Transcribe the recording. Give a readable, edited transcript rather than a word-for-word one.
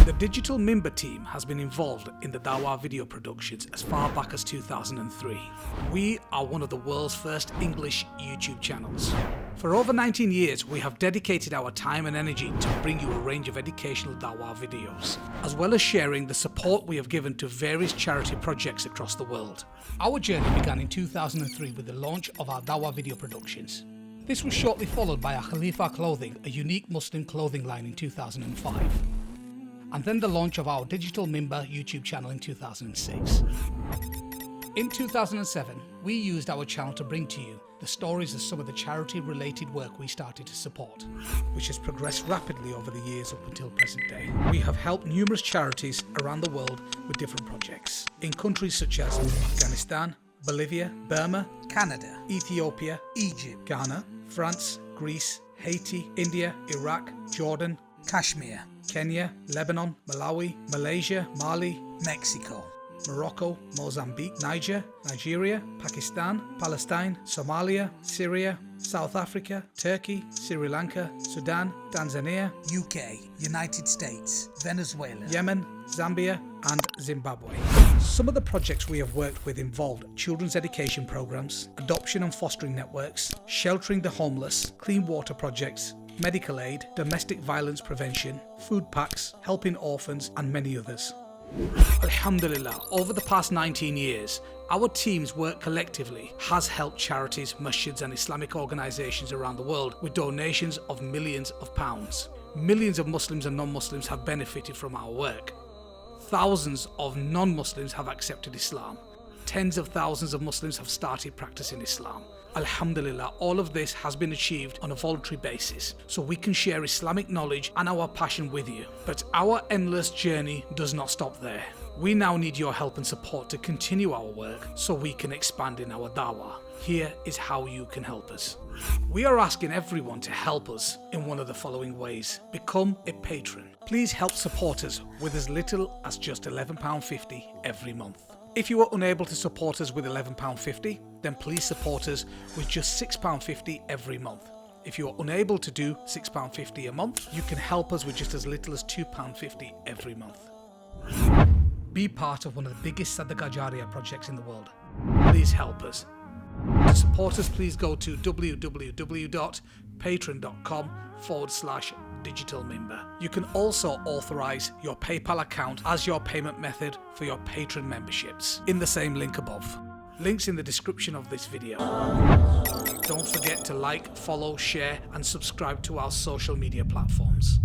The Digital Member team has been involved in the DAWAH video productions as far back as 2003. We are one of the world's first English YouTube channels. For over 19 years, we have dedicated our time and energy to bring you a range of educational DAWAH videos, as well as sharing the support we have given to various charity projects across the world. Our journey began in 2003 with the launch of our DAWAH video productions. This was shortly followed by our Khalifa Clothing, a unique Muslim clothing line, in 2005. And then the launch of our Digital Member YouTube channel in 2006. In 2007, we used our channel to bring to you the stories of some of the charity-related work we started to support, which has progressed rapidly over the years up until present day. We have helped numerous charities around the world with different projects, in countries such as Afghanistan, Bolivia, Burma, Canada, Ethiopia, Egypt, Ghana, France, Greece, Haiti, India, Iraq, Jordan, Kashmir, Kenya, Lebanon, Malawi, Malaysia, Mali, Mexico, Morocco, Mozambique, Niger, Nigeria, Pakistan, Palestine, Somalia, Syria, South Africa, Turkey, Sri Lanka, Sudan, Tanzania, UK, United States, Venezuela, Yemen, Zambia, and Zimbabwe. Some of the projects we have worked with involved children's education programs, adoption and fostering networks, sheltering the homeless, clean water projects, medical aid, domestic violence prevention, food packs, helping orphans, and many others. Alhamdulillah, over the past 19 years, our team's work collectively has helped charities, masjids and Islamic organisations around the world with donations of millions of pounds. Millions of Muslims and non-Muslims have benefited from our work. Thousands of non-Muslims have accepted Islam. Tens of thousands of Muslims have started practicing Islam. Alhamdulillah, all of this has been achieved on a voluntary basis, so we can share Islamic knowledge and our passion with you. But our endless journey does not stop there. We now need your help and support to continue our work so we can expand in our dawah. Here is how you can help us. We are asking everyone to help us in one of the following ways. Become a patron. Please help support us with as little as just £11.50 every month. If you are unable to support us with £11.50, then please support us with just £6.50 every month. If you are unable to do £6.50 a month, you can help us with just as little as £2.50 every month. Be part of one of the biggest Sadaqah Jariyah projects in the world. Please help us. To support us, please go to www.patreon.com/digital member. You can also authorize your PayPal account as your payment method for your patron memberships in the same link above. Links in the description of this video. Don't forget to like, follow, share and subscribe to our social media platforms.